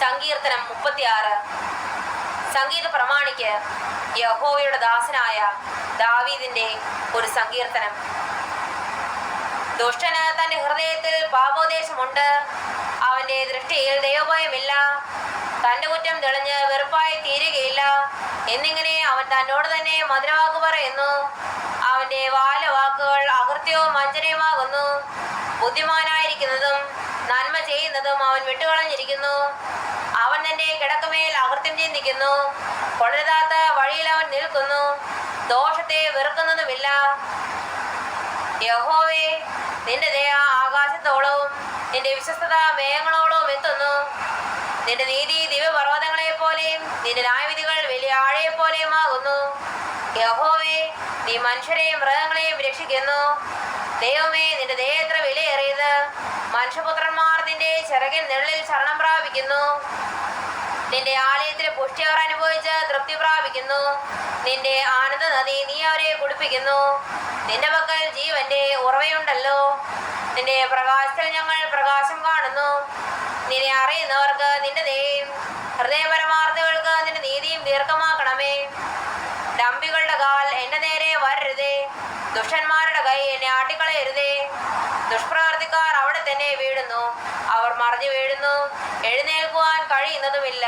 സങ്കീർത്തനം 36. സംഗീത പ്രമാണിക്ക് യഹോവയുടെ ദാസനായ ദാവീദിന്റെ ഒരു സങ്കീർത്തനം. ദുഷ്ടന് തന്റെ ഹൃദയത്തിൽ പാപോദേശമുണ്ട്, അവന്റെ ദൃഷ്ടിയിൽ ദൈവഭയമില്ല. തന്റെ കുറ്റം തെളിഞ്ഞ് വെറുപ്പായി തീരുകയില്ല എന്നിങ്ങനെ അവൻ തന്നോട് തന്നെ മധുരവാക്ക് പറയുന്നു. അവന്റെ വാക്കുകൾ അകൃത്യവും വഞ്ചനയുമാകുന്നു. ബുദ്ധിമാനായിരിക്കുന്നതും നന്മ ചെയ്യുന്നതും അവൻ വിട്ടുകളഞ്ഞിരിക്കുന്നു. അവൻ തന്റെ കിടക്കമേൽ അകൃത്യം ചിന്തിക്കുന്നു. കൊള്ളരുതാത്ത വഴിയിൽ അവൻ നിൽക്കുന്നു, ദോഷത്തെ വെറുക്കുന്നതുമില്ല. യഹോവേ, നിന്റെ ദയ ആകാശത്തോളവും നിന്റെ വിശ്വസ്തത മേഘങ്ങളോളവും എത്തുന്നു. നിന്റെ നീതി ദിവ്യപർവ്വതങ്ങളെ പോലെയും നിന്റെ ന്യായവിധികൾ വലിയ ആഴയെ പോലെയും ആകുന്നു. യഹോവേ, നീ മനുഷ്യരെയും മൃഗങ്ങളെയും രക്ഷിക്കുന്നു. ദൈവമേ, നിന്റെ ദയ എത്ര വിലയേറിയത്! മനുഷ്യപുത്രന്മാർ നിന്റെ ചിറകിൻ നിഴലിൽ ശരണം പ്രാപിക്കുന്നു. നിന്റെ ആലയത്തിലെ പുഷ്ടി അവർ അനുഭവിച്ച് തൃപ്തി പ്രാപിക്കുന്നു. നിന്റെ ആനന്ദ നദി നീ അവരെ കുടിപ്പിക്കുന്നു. നിന്റെ പക്കൽ ജീവന്റെ ഉറവയുണ്ടല്ലോ. നിന്റെ പ്രകാശത്തിൽ ഞങ്ങൾ പ്രകാശം കാണുന്നു. നിന്നെ അറിയുന്നവർക്ക് നിന്റെ ദയയും ഹൃദയപരമാർത്ഥികൾക്ക് നിന്റെ നീതിയും ദീർഘമാക്കണമേ. ഡംബികളുടെ കാൽ എന്റെ നേരെ വരരുതേ, ദുഷ്ടന്മാരുടെ കൈ എന്നെ ആട്ടിക്കളയരുതേ. ദുഷ്പ്രവർത്തിക്കാർ അവിടെ തന്നെ വീഴുന്നു, അവർ മറിഞ്ഞു വീഴുന്നു, എഴുന്നേൽക്കുവാൻ കഴിയുന്നതുമില്ല.